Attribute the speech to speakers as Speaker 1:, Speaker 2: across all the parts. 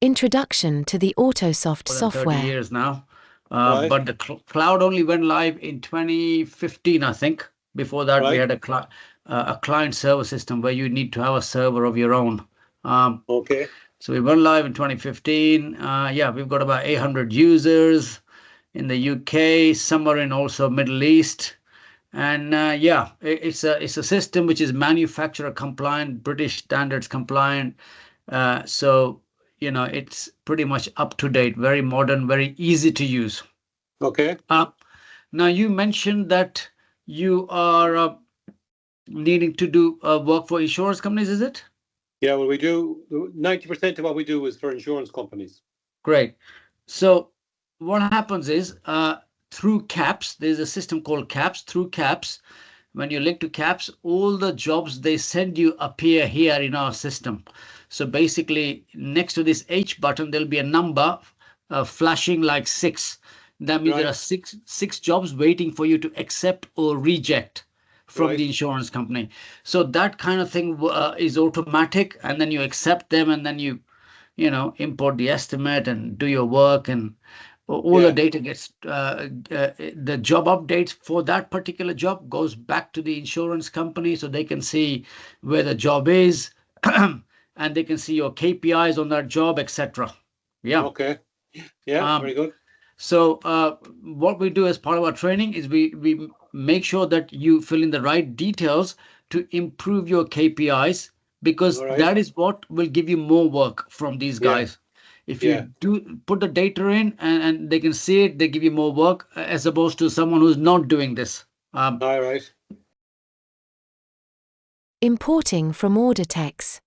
Speaker 1: Introduction to the Autosoft
Speaker 2: more than 30
Speaker 1: software.
Speaker 2: years now.
Speaker 3: Right.
Speaker 2: But the cloud only went live in 2015, I think. Before that, we
Speaker 3: Right.
Speaker 2: had a client server system where you need to have a server of your own.
Speaker 3: Okay.
Speaker 2: So we went live in 2015. Yeah, we've got about 800 users in the UK, somewhere in also Middle East. And yeah, it's a system which is manufacturer compliant, British standards compliant. So, you know, it's pretty much up to date, very modern, very easy to use.
Speaker 3: Okay.
Speaker 2: Now, you mentioned that you are needing to do work for insurance companies, is it?
Speaker 3: Yeah, well, we do 90% of what we do is for insurance companies.
Speaker 2: Great. So what happens is through CAPS, there's a system called CAPS. Through CAPS, when you link to CAPS, all the jobs they send you appear here in our system. So basically, next to this H button, there'll be a number flashing like 6. That means there are six jobs waiting for you to accept or reject from the insurance company. So that kind of thing is automatic, and then you accept them, and then you import the estimate and do your work, and all the data gets the job updates for that particular job goes back to the insurance company so they can see where the job is and they can see your KPIs on that job, etc. Yeah.
Speaker 3: Okay. Yeah, very good.
Speaker 2: So what we do as part of our training is we make sure that you fill in the right details to improve your KPIs, because that is what will give you more work from these guys. If you do put the data in and they can see it, they give you more work as opposed to someone who's not doing this.
Speaker 3: All right.
Speaker 1: Importing from Audatex.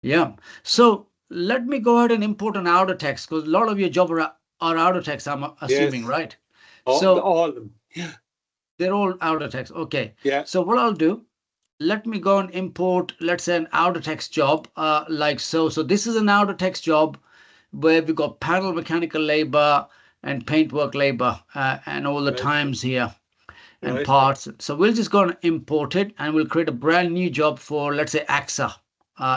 Speaker 2: Yeah. So let me go ahead and import an Audatex, because a lot of your job are Audatex, I'm assuming, right?
Speaker 3: So all of them. Yeah.
Speaker 2: They're all Audatex. Okay.
Speaker 3: Yeah.
Speaker 2: So what I'll do, let me go and import, let's say, an Audatex job like so. So this is an Audatex job where we've got panel mechanical labor and paintwork labor and all the times here and parts. So we'll just go and import it, and we'll create a brand new job for, let's say, AXA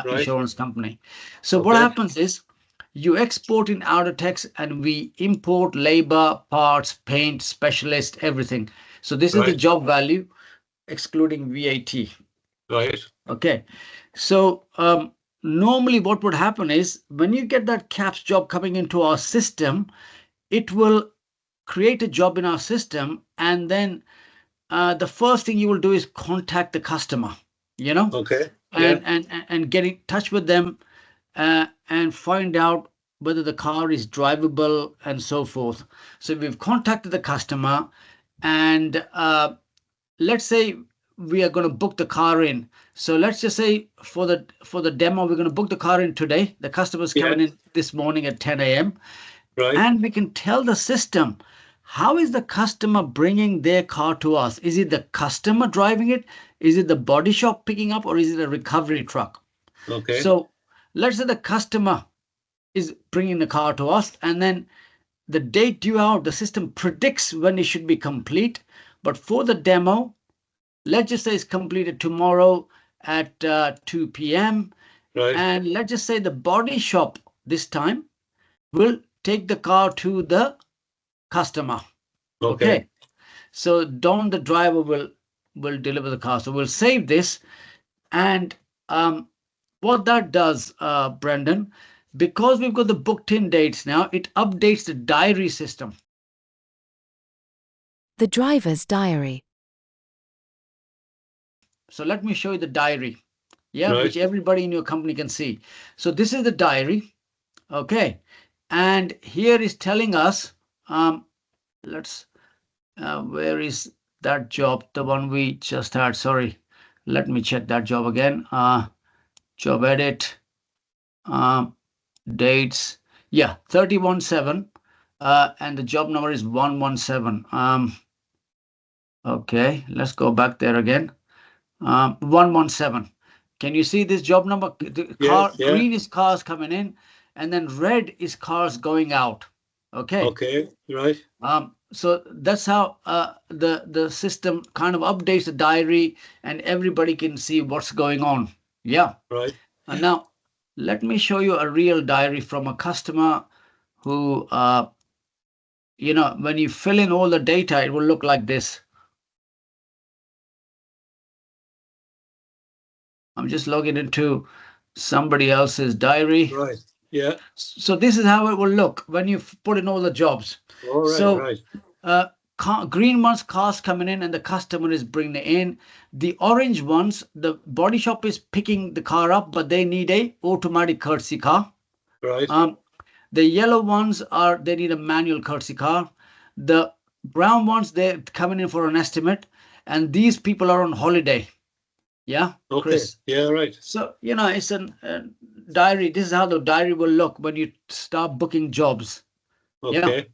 Speaker 2: insurance company. So what happens is you export in Audatex and we import labor, parts, paint, specialist, everything. So this is the job value excluding VAT.
Speaker 3: Right.
Speaker 2: Okay. So normally what would happen is when you get that CAPS job coming into our system, it will create a job in our system, and then the first thing you will do is contact the customer, and get in touch with them and find out whether the car is drivable and so forth. So we've contacted the customer, and let's say we are going to book the car in. So let's just say for the demo, we're going to book the car in today. The customer's coming in this morning at 10 a.m. And we can tell the system, how is the customer bringing their car to us? Is it the customer driving it? Is it the body shop picking up, or is it a recovery truck?
Speaker 3: Okay.
Speaker 2: So let's say the customer is bringing the car to us, and then the date due out, the system predicts when it should be complete. But for the demo, let's just say it's completed tomorrow at 2 p.m. And let's just say the body shop this time will take the car to the customer. Okay. So Don, the driver, will deliver the car. So we'll save this. And what that does, Brendan, because we've got the booked in dates now, it updates the diary system.
Speaker 1: The driver's diary.
Speaker 2: So let me show you the diary, which everybody in your company can see. So this is the diary, okay, and here is telling us, where is that job, the one we just had? Sorry, let me check that job again. Job edit, dates, 31/7, and the job number is 117. Okay, let's go back there again. 117. Can you see this job number? The green is cars coming in, and then red is cars going out. Okay.
Speaker 3: Okay. Right.
Speaker 2: So that's how the system kind of updates the diary, and everybody can see what's going on. Yeah.
Speaker 3: Right.
Speaker 2: And now let me show you a real diary from a customer who, you know, when you fill in all the data, it will look like this. I'm just logging into somebody else's diary.
Speaker 3: Right. Yeah.
Speaker 2: So this is how it will look when you put in all the jobs.
Speaker 3: All right.
Speaker 2: So,
Speaker 3: right.
Speaker 2: green ones, cars coming in and the customer is bringing it in. The orange ones, the body shop is picking the car up, but they need a automatic courtesy car.
Speaker 3: Right.
Speaker 2: The yellow ones they need a manual courtesy car. The brown ones, they're coming in for an estimate. And these people are on holiday. Yeah,
Speaker 3: Okay.
Speaker 2: Chris.
Speaker 3: Yeah, right.
Speaker 2: So, you know, it's a diary. This is how the diary will look when you start booking jobs.
Speaker 3: Okay.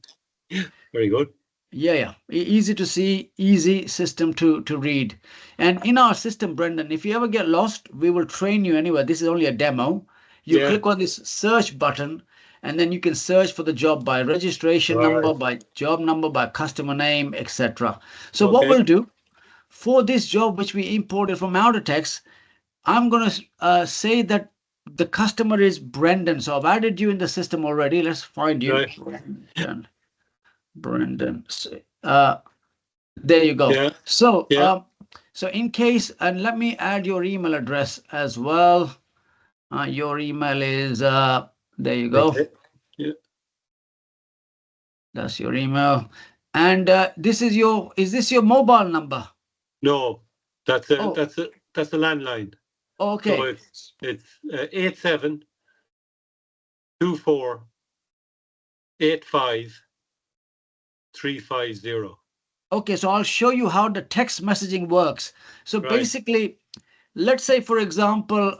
Speaker 3: Yeah. Very good.
Speaker 2: Yeah. Easy to see, easy system to read. And in our system, Brendan, if you ever get lost, we will train you anyway. This is only a demo. You click on this search button, and then you can search for the job by registration number, by job number, by customer name, etc. So what we'll do for this job, which we imported from Audatex, I'm going to say that the customer is Brendan. So I've added you in the system already. Let's find you. Right. Brendan. There you go. Yeah. So, so in case, and let me add your email address as well. Your email is, there you go. Okay.
Speaker 3: Yeah.
Speaker 2: That's your email. And this is is this your mobile number?
Speaker 3: No, that's a landline.
Speaker 2: Okay.
Speaker 3: So it's 87 24 85 350.
Speaker 2: Okay, so I'll show you how the text messaging works. So basically, let's say, for example,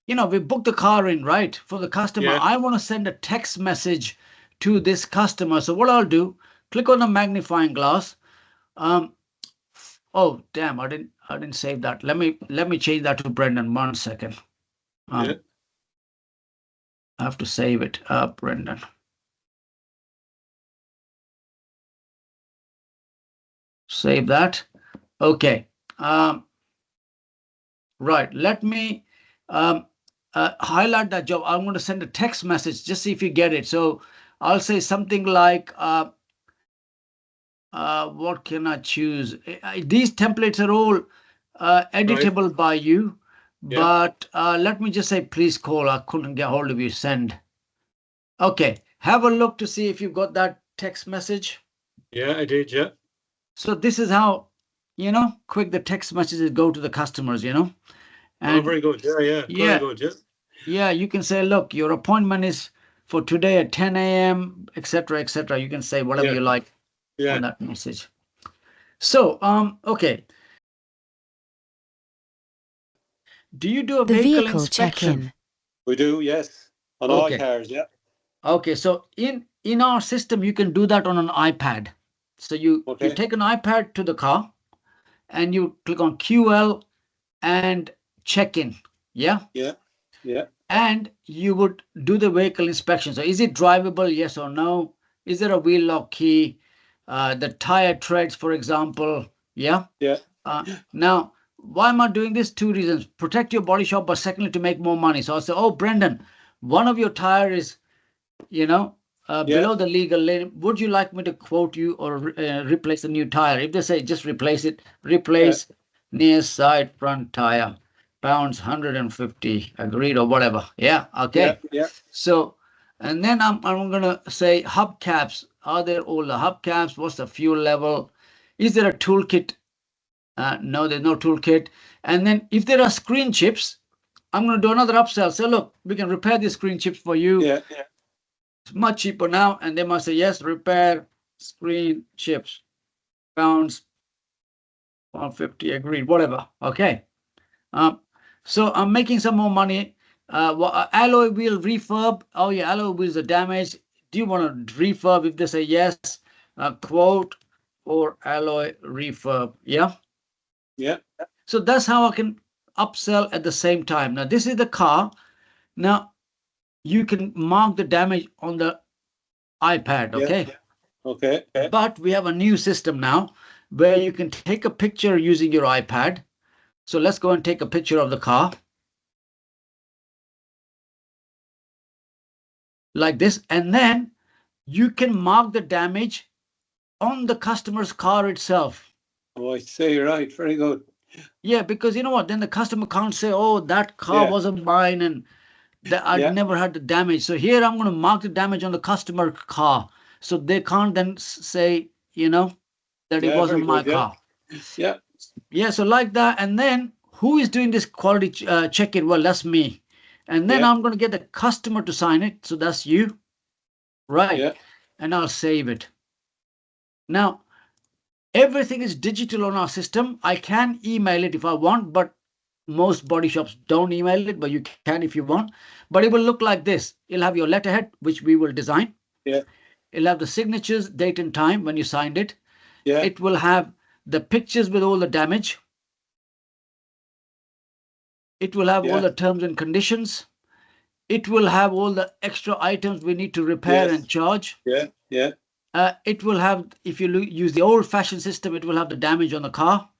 Speaker 2: you know, we booked the car in, right, for the customer. Yeah. I want to send a text message to this customer. So what I'll do, click on the magnifying glass. Oh, damn, I didn't save that. Let me change that to Brendan. 1 second. I have to save it. Brendan. Save that. Okay. Right. Let me highlight that job. I'm going to send a text message. Just see if you get it. So I'll say something like, what can I choose? These templates are all editable by you. Yeah. But let me just say, please call. I couldn't get hold of you. Send. Okay. Have a look to see if you got that text message.
Speaker 3: Yeah, I did. Yeah.
Speaker 2: So this is how, you know, quick the text messages go to the customers, you know.
Speaker 3: And, very good. Yeah. Very good. Yeah.
Speaker 2: Yeah, you can say, look, your appointment is for today at 10 a.m., etc., etc. You can say whatever you like on that message. So, okay. Do you do a vehicle inspection?
Speaker 1: check-in?
Speaker 3: We do, yes. On all cars, yeah.
Speaker 2: Okay, so in our system, you can do that on an iPad. So you take an iPad to the car and you click on QL and check-in. Yeah?
Speaker 3: Yeah.
Speaker 2: And you would do the vehicle inspection. So is it drivable? Yes or no? Is there a wheel lock key? The tire treads, for example. Yeah?
Speaker 3: Yeah.
Speaker 2: Now, why am I doing this? 2 reasons. Protect your body shop, but secondly, to make more money. So I'll say, oh, Brendan, one of your tire is, you know, below the legal limit. Would you like me to quote you or replace a new tire? If they say just replace it, replace near side front tire, pounds 150, agreed or whatever. Yeah, okay.
Speaker 3: Yeah.
Speaker 2: So, and then I'm gonna say hubcaps. Are there all the hubcaps? What's the fuel level? Is there a toolkit? No, there's no toolkit. And then if there are screen chips, I'm gonna do another upsell. So look, we can repair the screen chips for you.
Speaker 3: Yeah.
Speaker 2: It's much cheaper now, and they must say yes, repair screen chips, pounds 150, agreed, whatever. Okay. So I'm making some more money. Alloy wheel refurb. Oh yeah, alloy wheels are damaged. Do you want to refurb? If they say yes, quote or alloy refurb. Yeah. So that's how I can upsell at the same time. Now this is the car. Now you can mark the damage on the iPad, okay?
Speaker 3: Okay.
Speaker 2: But we have a new system now where you can take a picture using your iPad. So let's go and take a picture of the car. like this. And then you can mark the damage on the customer's car itself.
Speaker 3: Oh, I see. Right. Very good.
Speaker 2: Yeah, because you know what? Then the customer can't say, oh, that car
Speaker 3: Yeah.
Speaker 2: wasn't mine and that I'd
Speaker 3: Yeah.
Speaker 2: never had the damage. So here I'm going to mark the damage on the customer car. So they can't then say, you know, that it
Speaker 3: Yeah. Very
Speaker 2: wasn't my
Speaker 3: good. Yeah.
Speaker 2: car.
Speaker 3: Yeah.
Speaker 2: Yeah, so like that. And then who is doing this quality check-in? Well, that's me. And then
Speaker 3: Yeah.
Speaker 2: I'm going to get the customer to sign it. So that's you. Right.
Speaker 3: Yeah.
Speaker 2: And I'll save it. Now, everything is digital on our system. I can email it if I want, but most body shops don't email it, but you can if you want. But it will look like this. It'll have your letterhead, which we will design.
Speaker 3: Yeah.
Speaker 2: It'll have the signatures, date and time when you signed it.
Speaker 3: Yeah.
Speaker 2: It will have the pictures with all the damage. It will have all
Speaker 3: Yeah.
Speaker 2: the terms and conditions. It will have all the extra items we need to repair
Speaker 3: Yes.
Speaker 2: and charge.
Speaker 3: Yeah. Yeah.
Speaker 2: It will have, if you use the old-fashioned system, it will have the damage on the car.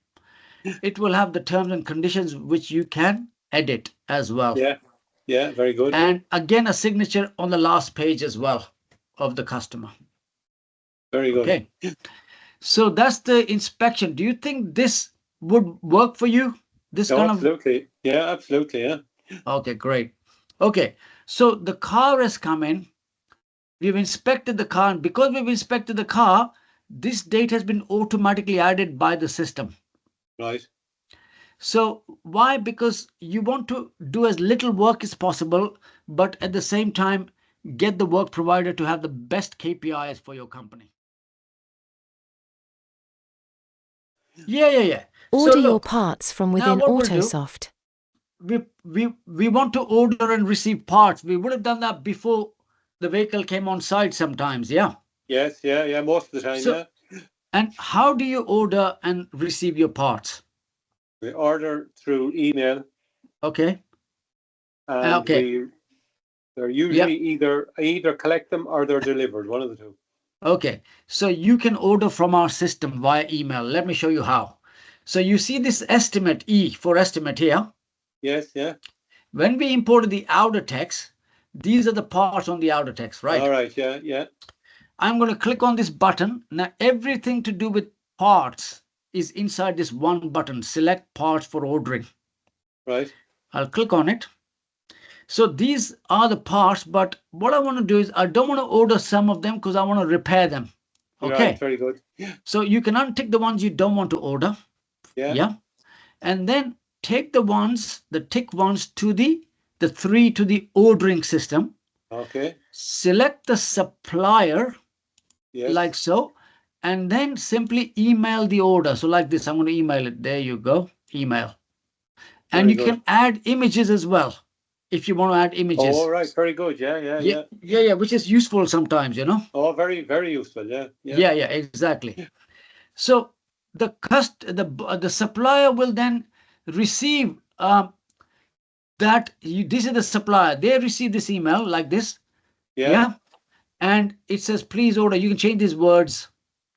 Speaker 2: It will have the terms and conditions which you can edit as well.
Speaker 3: Yeah. Yeah. Very good.
Speaker 2: And again, a signature on the last page as well of the customer.
Speaker 3: Very good.
Speaker 2: Okay. So that's the inspection. Do you think this would work for you? This
Speaker 3: Oh,
Speaker 2: kind
Speaker 3: absolutely. Yeah. Absolutely. Yeah.
Speaker 2: of. Okay, great. Okay. So the car has come in. We've inspected the car, and because we've inspected the car, this date has been automatically added by the system.
Speaker 3: Right.
Speaker 2: So why? Because you want to do as little work as possible, but at the same time, get the work provider to have the best KPIs for your company. Yeah.
Speaker 1: Order
Speaker 2: So
Speaker 1: your
Speaker 2: look,
Speaker 1: parts from
Speaker 2: now
Speaker 1: within
Speaker 2: what we'll do,
Speaker 1: Autosoft.
Speaker 2: we want to order and receive parts. We would have done that before the vehicle came on site sometimes, yeah?
Speaker 3: Yes. Yeah. Yeah. Most of the time.
Speaker 2: So,
Speaker 3: Yeah.
Speaker 2: and how do you order and receive your parts?
Speaker 3: We order through email,
Speaker 2: Okay.
Speaker 3: and
Speaker 2: Okay.
Speaker 3: they're usually either collect them or they're delivered. One of the two.
Speaker 2: Okay. So you can order from our system via email. Let me show you how. So you see this estimate, E for estimate here.
Speaker 3: Yes. Yeah.
Speaker 2: When we imported the Audatex, these are the parts on the Audatex, right?
Speaker 3: All right. Yeah. Yeah.
Speaker 2: I'm going to click on this button. Now, everything to do with parts is inside this one button, select parts for ordering.
Speaker 3: Right.
Speaker 2: I'll click on it. So these are the parts, but what I want to do is I don't want to order some of them because I want to repair them. Okay.
Speaker 3: Right. Very good.
Speaker 2: So you can untick the ones you don't want to order.
Speaker 3: Yeah.
Speaker 2: And then take the tick ones to the 3 to the ordering system.
Speaker 3: Okay.
Speaker 2: Select the supplier.
Speaker 3: Yes.
Speaker 2: Like so, and then simply email the order. So like this, I'm going to email it. There you go, email. And you can add images as well if you want to add images.
Speaker 3: Oh, all right, very good. Yeah,
Speaker 2: which is useful sometimes, you know.
Speaker 3: Oh, very, very useful. Yeah.
Speaker 2: Yeah, exactly. So the supplier will then receive this is the supplier. They receive this email like this.
Speaker 3: Yeah.
Speaker 2: And it says, please order. You can change these words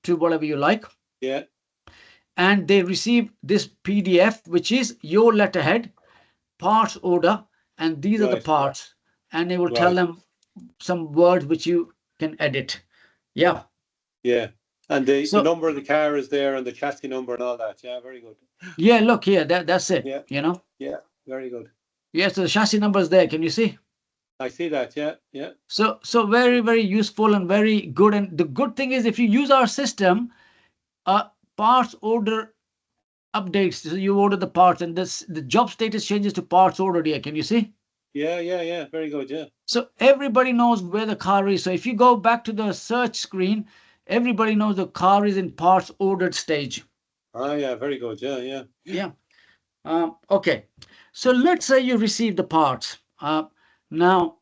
Speaker 2: to whatever you like.
Speaker 3: Yeah.
Speaker 2: And they receive this PDF, which is your letterhead, parts order, and these are the parts. And it will tell them some words which you can edit. Yeah.
Speaker 3: Yeah. And the number of the car is there and the chassis number and all that. Yeah, very good.
Speaker 2: Yeah, look here. That's it.
Speaker 3: Yeah.
Speaker 2: You know?
Speaker 3: Yeah, very good.
Speaker 2: Yes, so the chassis number is there. Can you see?
Speaker 3: I see that, yeah.
Speaker 2: So very, very useful and very good. And the good thing is if you use our system, parts order updates. So you order the parts and the job status changes to parts ordered here. Can you see?
Speaker 3: Yeah. Very good, yeah.
Speaker 2: So everybody knows where the car is. So if you go back to the search screen, everybody knows the car is in parts ordered stage.
Speaker 3: Ah, yeah, very good. Yeah.
Speaker 2: Okay. So let's say you receive the parts. Now,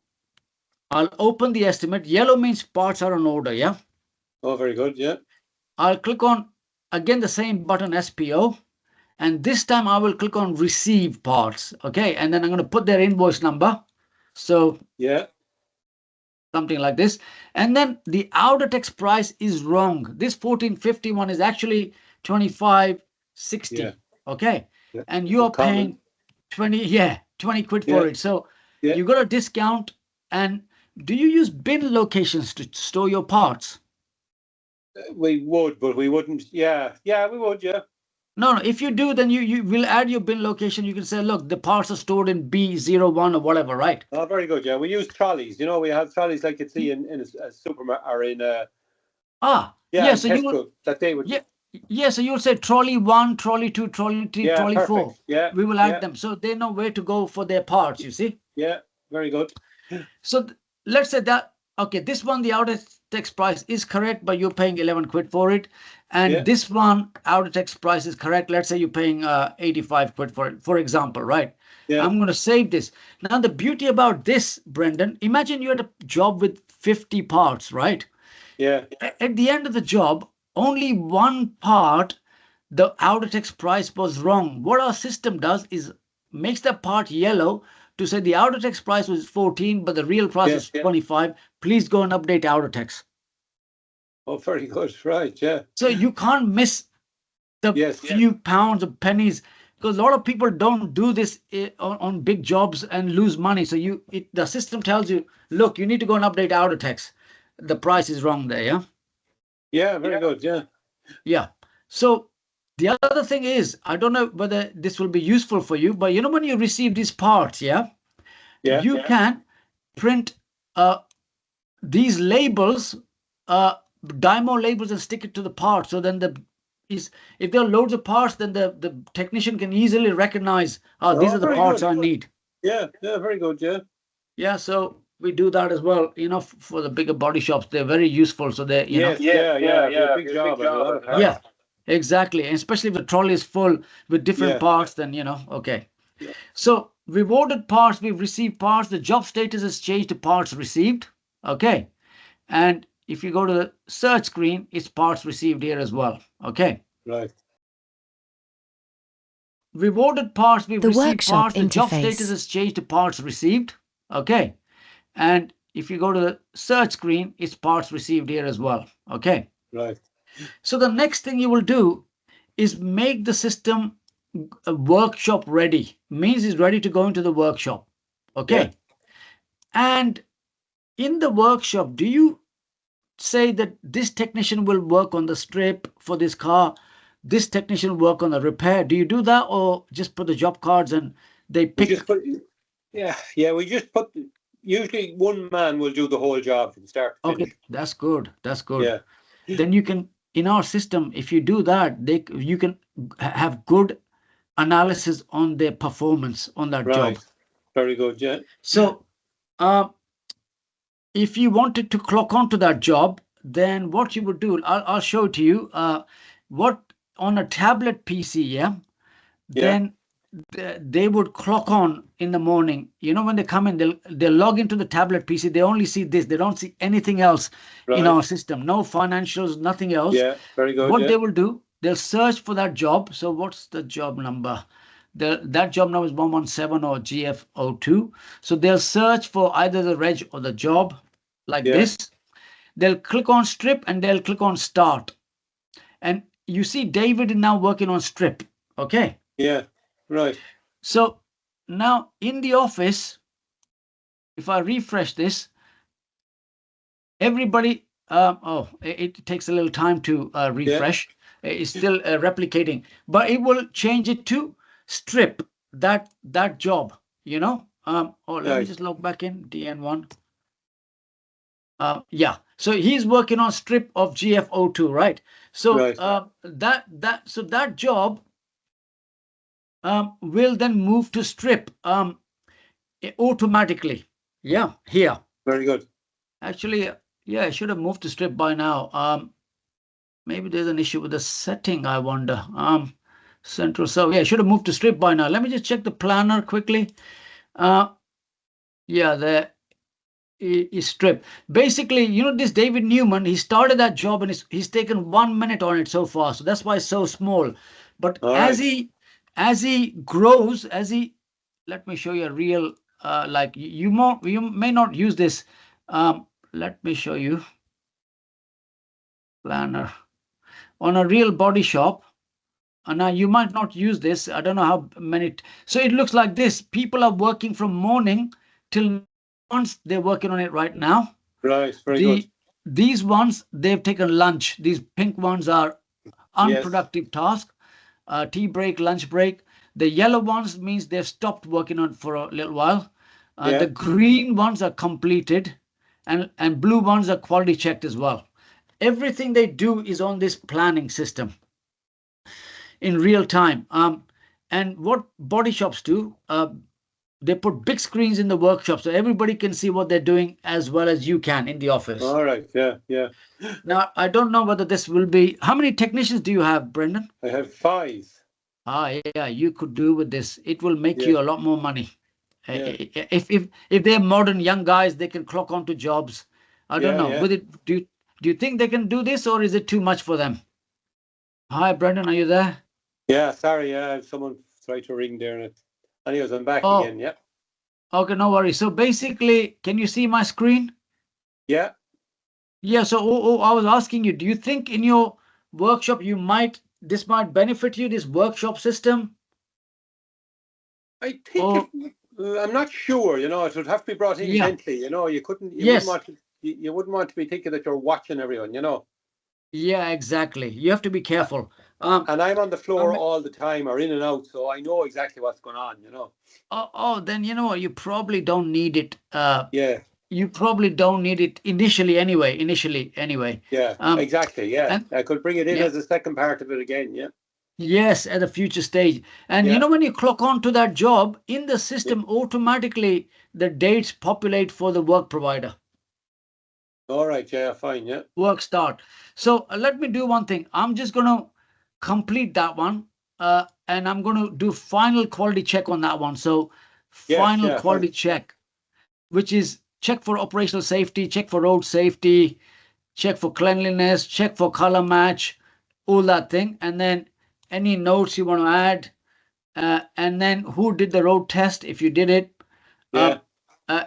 Speaker 2: I'll open the estimate. Yellow means parts are on order, yeah?
Speaker 3: Oh, very good, yeah.
Speaker 2: I'll click on, again, the same button, SPO. And this time I will click on receive parts, okay? And then I'm going to put their invoice number. So,
Speaker 3: yeah,
Speaker 2: something like this. And then the Audatex price is wrong. This 1451 is actually 2560, okay? Yeah. And you are paying 20 quid for it. So you got a discount, and do you use bin locations to store your parts?
Speaker 3: We would, but we wouldn't. Yeah, we would. Yeah.
Speaker 2: No, if you do, then you will add your bin location. You can say, look, the parts are stored in B01 or whatever, right?
Speaker 3: Oh, very good. Yeah, we use trolleys. We have trolleys like you'd see in a supermarket or in
Speaker 2: So you will,
Speaker 3: that they would.
Speaker 2: Yeah, so you'll say trolley 1, trolley 2, trolley 3, trolley
Speaker 3: perfect.
Speaker 2: 4.
Speaker 3: Yeah,
Speaker 2: we will add them, so they know where to go for their parts. You see?
Speaker 3: Yeah, very good.
Speaker 2: So let's say that, okay, this one, the Audatex price is correct, but you're paying 11 quid for it. And this one, Audatex price is correct. Let's say you're paying 85 quid for it, for example, right?
Speaker 3: Yeah.
Speaker 2: I'm going to save this. Now, the beauty about this, Brendan, imagine you had a job with 50 parts, right?
Speaker 3: Yeah.
Speaker 2: At the end of the job, only one part, the Audatex price was wrong. What our system does is makes that part yellow to say the Audatex price was 14, but the real price is 25. Please go and update Audatex.
Speaker 3: Oh, very good. Right. Yeah.
Speaker 2: So you can't miss the few pounds or pennies, because a lot of people don't do this on big jobs and lose money. So the system tells you, look, you need to go and update Audatex. The price is wrong there. Yeah.
Speaker 3: Yeah, very good. Yeah.
Speaker 2: Yeah. So the other thing is, I don't know whether this will be useful for you, but when you receive these parts, you can print these labels, Dymo labels, and stick it to the part. So then if there are loads of parts, then the technician can easily recognize, these are the parts I need.
Speaker 3: Yeah, very good. Yeah.
Speaker 2: Yeah, so we do that as well, for the bigger body shops. They're very useful. So they're,
Speaker 3: big job.
Speaker 2: Yeah, exactly. And especially if the trolley is full with different parts, then, okay.
Speaker 3: Yeah.
Speaker 2: So we've ordered parts, we've received parts. The job status has changed to parts received. Okay. And if you go to the search screen, it's parts received here as well. Okay.
Speaker 3: Right.
Speaker 2: We've ordered parts, we've received parts. The job
Speaker 1: interface.
Speaker 2: status has changed to parts received. Okay. And if you go to the search screen, it's parts received here as well. Okay.
Speaker 3: Right.
Speaker 2: So the next thing you will do is make the system workshop ready. Means it's ready to go into the workshop. Okay.
Speaker 3: Yeah.
Speaker 2: And in the workshop, do you say that this technician will work on the strip for this car, this technician will work on the repair? Do you do that, or just put the job cards and they pick?
Speaker 3: We just put. Usually, one man will do the whole job from start to finish.
Speaker 2: Okay, that's good. That's good.
Speaker 3: Yeah.
Speaker 2: Then you can, in our system, if you do that, you can have good analysis on their performance on that job.
Speaker 3: Very good. Yeah.
Speaker 2: So, if you wanted to clock onto that job, then what you would do, I'll show it to you. What on a tablet PC, then they would clock on in the morning. When they come in, they'll log into the tablet PC. They only see this. They don't see anything else in our system. No financials, nothing else.
Speaker 3: Yeah, very good.
Speaker 2: What they will do, they'll search for that job. So what's the job number? That job number is 117 or GF02. So they'll search for either the reg or the job like this. They'll click on strip and they'll click on start. And you see David is now working on strip. Okay.
Speaker 3: Yeah. Right.
Speaker 2: So now in the office, if I refresh this, everybody, it takes a little time to refresh. It's still replicating, but it will change it to strip that job, let me just log back in DN1. So he's working on strip of GF02, right? So that job will then move to strip automatically. Yeah, here.
Speaker 3: Very good.
Speaker 2: Actually, I should have moved to strip by now. Maybe there's an issue with the setting, I wonder. Central. So I should have moved to strip by now. Let me just check the planner quickly. There is strip. Basically, this David Newman, he started that job and he's taken 1 minute on it so far. So that's why it's so small. But as he grows, let me show you a real, you may not use this. Let me show you planner on a real body shop. And now you might not use this. I don't know how many. So it looks like this. People are working from morning till ones, they're working on it right now.
Speaker 3: Right, very good.
Speaker 2: These ones, they've taken lunch. These pink ones are unproductive task, tea break, lunch break. The yellow ones means they've stopped working on it for a little while.
Speaker 3: Yeah.
Speaker 2: The green ones are completed, and blue ones are quality checked as well. Everything they do is on this planning system in real time. And what body shops do, they put big screens in the workshop so everybody can see what they're doing as well as you can in the office.
Speaker 3: All right. Yeah. Yeah.
Speaker 2: Now, I don't know whether this will be. How many technicians do you have, Brendan?
Speaker 3: I have 5.
Speaker 2: Yeah, you could do with this. It will make
Speaker 3: Yeah.
Speaker 2: you a lot more money.
Speaker 3: Yeah.
Speaker 2: If they're modern young guys, they can clock onto jobs. I don't
Speaker 3: Yeah,
Speaker 2: know.
Speaker 3: yeah.
Speaker 2: With it, do you think they can do this, or is it too much for them? Hi, Brendan, are you there?
Speaker 3: Yeah. Sorry. Yeah. Someone tried to ring there, and anyways, I'm back
Speaker 2: Oh.
Speaker 3: again. Yeah.
Speaker 2: Okay, no worries. So basically, can you see my screen?
Speaker 3: Yeah.
Speaker 2: Yeah. So I was asking you, do you think in your workshop this might benefit you, this workshop system?
Speaker 3: I think I'm not sure. You know, it would have to be brought in gently. You know, you couldn't.
Speaker 2: Yes.
Speaker 3: You wouldn't want to be thinking that you're watching everyone. You know.
Speaker 2: Yeah, exactly. You have to be careful.
Speaker 3: And I'm on the floor all the time, or in and out, so I know exactly what's going on. You know.
Speaker 2: Then you know what? You probably don't need it.
Speaker 3: Yeah.
Speaker 2: You probably don't need it initially anyway.
Speaker 3: Yeah. Exactly. Yeah. I could bring it in as a second part of it again. Yeah.
Speaker 2: Yes, at a future stage. And you know, when you clock on to that job in the system, automatically the dates populate for the work provider.
Speaker 3: All right. Yeah. Fine. Yeah.
Speaker 2: Work start. So let me do one thing. I'm just going to complete that one, and I'm going to do final quality check on that one. So final quality check, which is check for operational safety, check for road safety, check for cleanliness, check for color match, all that thing, and then any notes you want to add, and then who did the road test if you did it,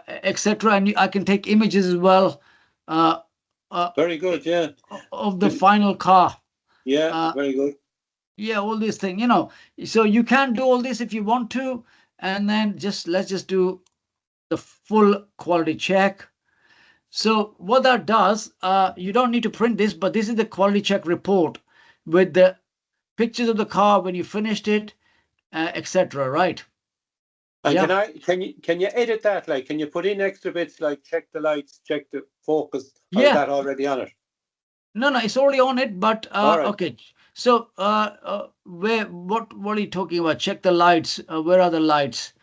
Speaker 2: etc. And I can take images as well.
Speaker 3: Very good. Yeah.
Speaker 2: Of the final car.
Speaker 3: Yeah. Very good.
Speaker 2: Yeah, all these things, you know. So you can do all this if you want to, and then let's just do the full quality check. So what that does, you don't need to print this, but this is the quality check report with the pictures of the car when you finished it, etc. Right?
Speaker 3: And can you edit that? Like, can you put in extra bits like check the lights, check the focus? Or is that already on it?
Speaker 2: No, it's already on it. But
Speaker 3: right.
Speaker 2: Okay. So what are you talking about? Check the lights. Where are the lights?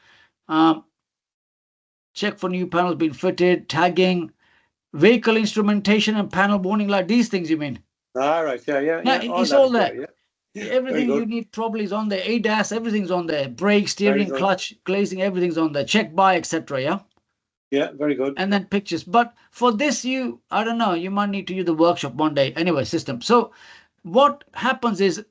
Speaker 2: Check for new panels being fitted. Tagging, vehicle instrumentation, and panel warning light. These things you mean?
Speaker 3: All right. Yeah.
Speaker 2: It's all there. Everything you need probably is on there. ADAS, everything's on there. Brake, steering, clutch, glazing, everything's on there. Check by, etc. Yeah.
Speaker 3: Yeah, very good.
Speaker 2: And then pictures. But for this, I don't know, you might need to use the workshop one day. Anyway, system. So what happens is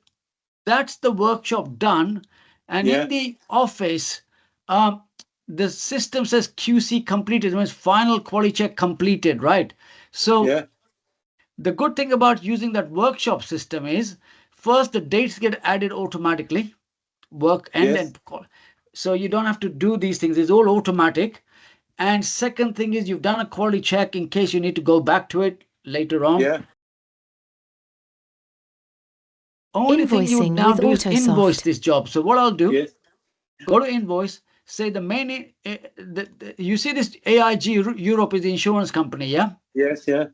Speaker 2: that's the workshop done, and in the office, the system says QC completed. It means final quality check completed, right? So the good thing about using that workshop system is, first, the dates get added automatically, work end. So you don't have to do these things. It's all automatic. And second thing is, you've done a quality check in case you need to go back to it later on.
Speaker 1: Yeah.
Speaker 2: Only thing you would now do is invoice this job. So what I'll do, go to invoice, say the main, you see this AIG Europe is the insurance company, yeah?
Speaker 3: Yes, yeah.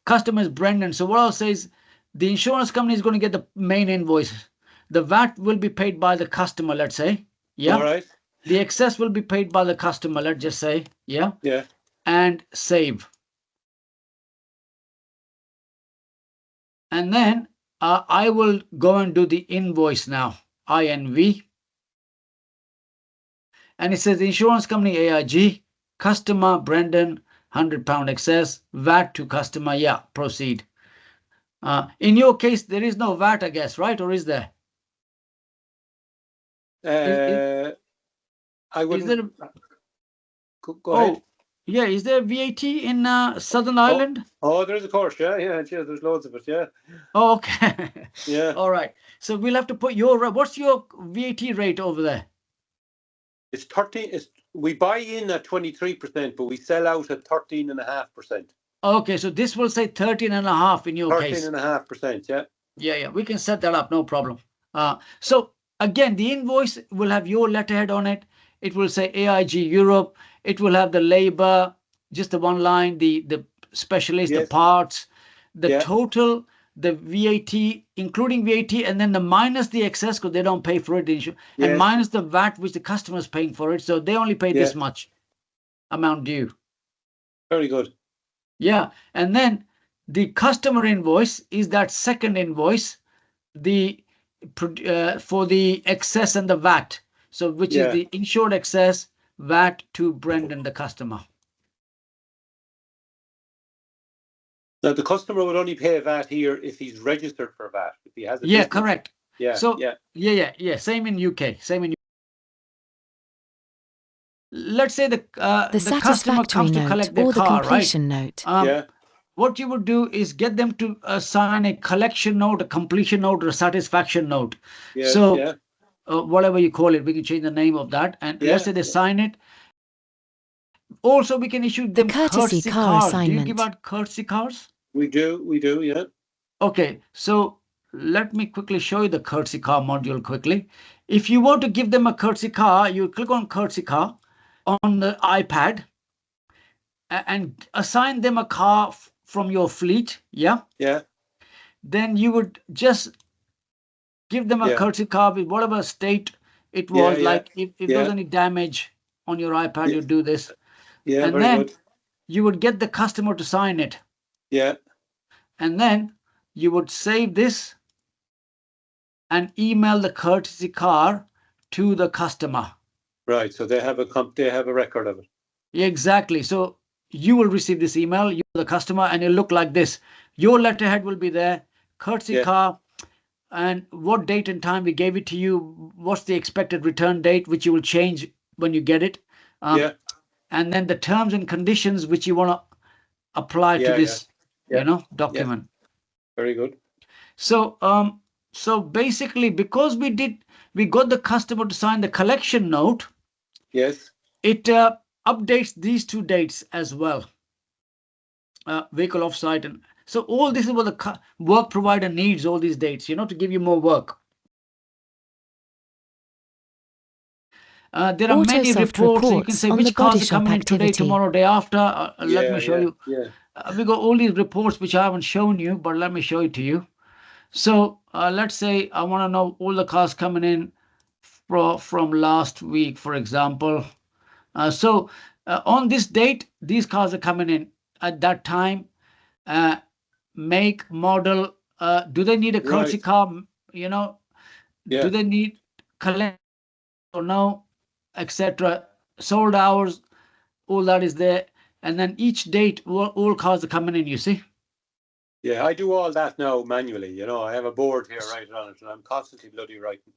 Speaker 2: Customer is Brendan. So what I'll say is, the insurance company is going to get the main invoice. The VAT will be paid by the customer, let's say. Yeah.
Speaker 3: All right.
Speaker 2: The excess will be paid by the customer, let's just say. Yeah.
Speaker 3: Yeah.
Speaker 2: And save. And then I will go and do the invoice now. INV. And it says insurance company AIG, customer Brendan, £100 excess, VAT to customer. Yeah, proceed. In your case, there is no VAT, I guess, right? Or is there?
Speaker 3: I wouldn't. Go ahead.
Speaker 2: Yeah, is there VAT in Southern Ireland?
Speaker 3: Oh, there is, of course. Yeah. There's loads of it. Yeah.
Speaker 2: Oh, okay.
Speaker 3: Yeah.
Speaker 2: All right. So we'll have to put what's your VAT rate over there?
Speaker 3: It's 13. It's we buy in at 23%, but we sell out at 13.5%.
Speaker 2: Okay, so this will say 13.5 in your case.
Speaker 3: 13.5%, yeah.
Speaker 2: Yeah, we can set that up, no problem. So again, the invoice will have your letterhead on it. It will say AIG Europe. It will have the labor, just the one line, the specialist, the parts, the total, the VAT, including VAT, and then the minus the excess because they don't pay for it, and minus the VAT which the customer is paying for it. So they only pay this much amount due.
Speaker 3: Very good.
Speaker 2: Yeah, and then the customer invoice is that second invoice, for the excess and the VAT. So which is the insured excess, VAT to Brendan, the customer.
Speaker 3: Now the customer would only pay VAT here if he's registered for VAT. If he has a business.
Speaker 2: Correct.
Speaker 3: Yeah.
Speaker 2: So same in UK. Let's say the customer comes to collect their car, right?
Speaker 1: Note.
Speaker 2: What you would do is get them to sign a collection note, a completion note, or a satisfaction note. Whatever you call it, we can change the name of that. And let's say they sign it. Also, we can issue them courtesy cars. Do you give out courtesy cars?
Speaker 3: We do, yeah.
Speaker 2: Okay, so let me quickly show you the courtesy car module quickly. If you want to give them a courtesy car, you click on courtesy car on the iPad and assign them a car from your fleet. Then you would just give them a courtesy car with whatever state it was. Like if there was any damage on your iPad, you do this. And then you would get the customer to sign it. And then you would save this and email the courtesy car to the customer.
Speaker 3: Right. So they have a record of it.
Speaker 2: Exactly. So you will receive this email, you the customer, and it'll look like this. Your letterhead will be there, courtesy car, and what date and time we gave it to you, what's the expected return date, which you will change when you get it. And then the terms and conditions which you want to apply to this, document.
Speaker 3: Very good.
Speaker 2: So, so basically, because we got the customer to sign the collection note. It updates these two dates as well. Vehicle offsite, and so all this is what the work provider needs. All these dates, to give you more work. There are many reports. So you can say which cars are coming in today, tomorrow, day after. Let me show you. We got all these reports which I haven't shown you, but let me show it to you. So let's say I want to know all the cars coming in from last week, for example. So on this date, these cars are coming in at that time. Make, model. Do they need a courtesy car? Do they need collect or no, etc. Sold hours, all that is there. And then each date, all cars are coming in, you see.
Speaker 3: Yeah, I do all that now manually. I have a board here writing on it, and I'm constantly bloody writing.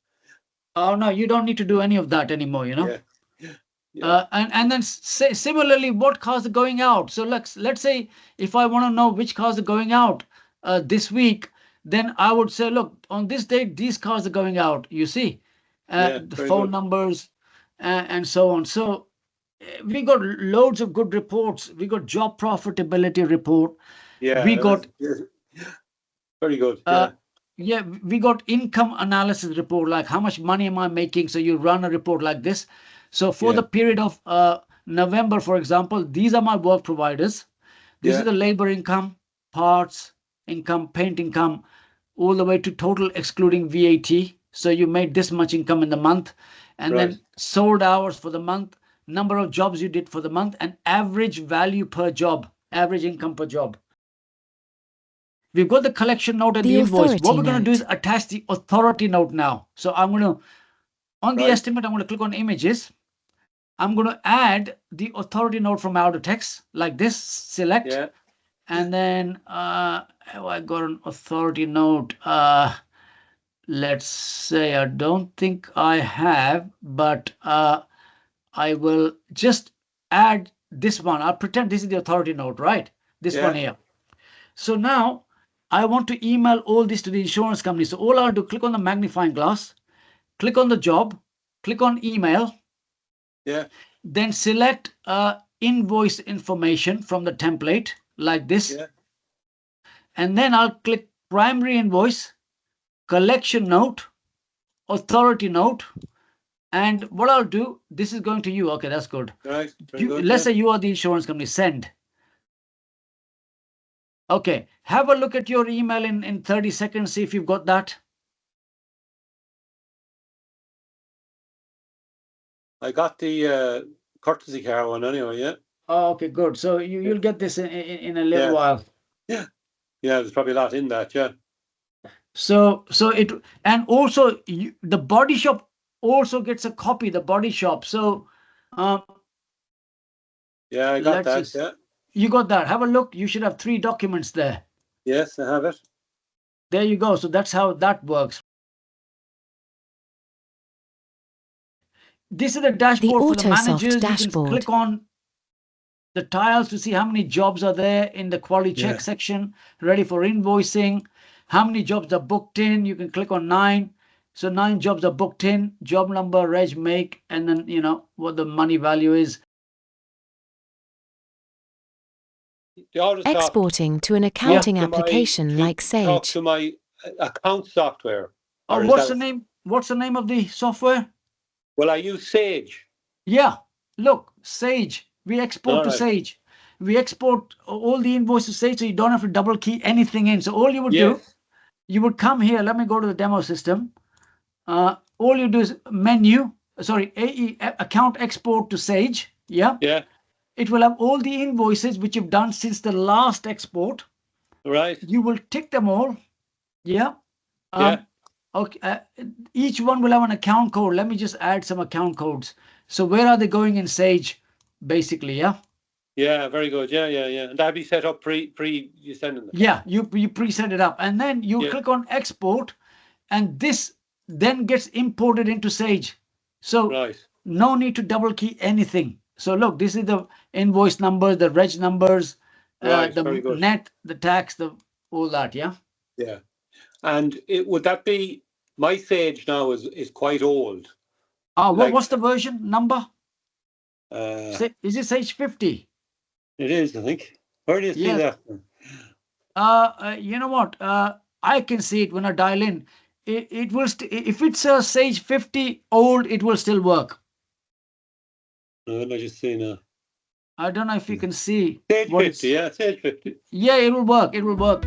Speaker 2: Oh, no, you don't need to do any of that anymore, And then similarly, what cars are going out? So let's say if I want to know which cars are going out this week, then I would say, look, on this date, these cars are going out, you see, the phone numbers and so on. So we got loads of good reports. We got job profitability report. We got
Speaker 3: very good.
Speaker 2: We got income analysis report, like how much money am I making? So you run a report like this. So for the period of November, for example, these are my work providers. This is the labor income, parts income, paint income, all the way to total excluding VAT. So you made this much income in the month, and then sold hours for the month, number of jobs you did for the month, and average value per job, average income per job. We've got the collection note and the invoice. What we're going to do is attach the authority note now. So I'm going to, on the estimate, I'm going to click on images. I'm going to add the authority note from Audatex like this, select, and then have I got an authority note? Let's say I don't think I have, but I will just add this one. I'll pretend this is the authority note, right? This one here. So now I want to email all this to the insurance company. So all I'll do, click on the magnifying glass, click on the job, click on email. then select invoice information from the template like this.
Speaker 3: Yeah.
Speaker 2: And then I'll click primary invoice, collection note, authority note. And what I'll do, this is going to you. Okay, that's good.
Speaker 3: Right. Very good,
Speaker 2: Let's say you are the insurance company. Send. Okay, have a look at your email in 30 seconds, see if you've got that.
Speaker 3: I got the courtesy car one anyway, yeah.
Speaker 2: Oh, okay, good. So you'll get this in a little while.
Speaker 3: Yeah. Yeah, there's probably a lot in that, yeah.
Speaker 2: So it, and also the body shop also gets a copy, the body shop. So
Speaker 3: yeah, I got that, yeah.
Speaker 2: You got that. Have a look. You should have 3 documents there.
Speaker 3: Yes, I have it.
Speaker 2: There you go. So that's how that works. This is the dashboard for the managers.
Speaker 1: Dashboard.
Speaker 2: You can click on the tiles to see how many jobs are there in the quality check section, ready for invoicing. How many jobs are booked in? You can click on 9. So 9 jobs are booked in, job number, reg, make, and then, you know, what the money value is.
Speaker 1: Exporting to an accounting application like Sage.
Speaker 3: Talk to my account software.
Speaker 2: Oh, what's the name? What's the name of the software?
Speaker 3: Well, I use Sage.
Speaker 2: Yeah, look, Sage. We export to Sage. We export all the invoices to Sage, so you don't have to double key anything in. So all you would do, you would come here. Let me go to the demo system. All you do is menu. Sorry, AE account export to Sage. Yeah.
Speaker 3: Yeah.
Speaker 2: It will have all the invoices which you've done since the last export.
Speaker 3: Right.
Speaker 2: You will tick them all. Yeah.
Speaker 3: Yeah.
Speaker 2: Okay. Each one will have an account code. Let me just add some account codes. So where are they going in Sage, basically? Yeah.
Speaker 3: Yeah. Very good. Yeah. Yeah. Yeah. And that'll be set up pre you send them.
Speaker 2: Yeah. You preset it up, and then you click on export, and this then gets imported into Sage. So no need to double key anything. So look, this is the invoice number, the reg numbers, the net, the tax, all that. Yeah.
Speaker 3: Yeah. And would that be my Sage now is quite old?
Speaker 2: What's the version number? Is it Sage 50?
Speaker 3: It is, I think. Where do you see that?
Speaker 2: You know what? I can see it when I dial in. It will if it's a Sage 50 old, it will still work.
Speaker 3: Let me just see now.
Speaker 2: I don't know if you can see.
Speaker 3: Sage 50, yeah, Sage 50.
Speaker 2: Yeah, it will work. It will work.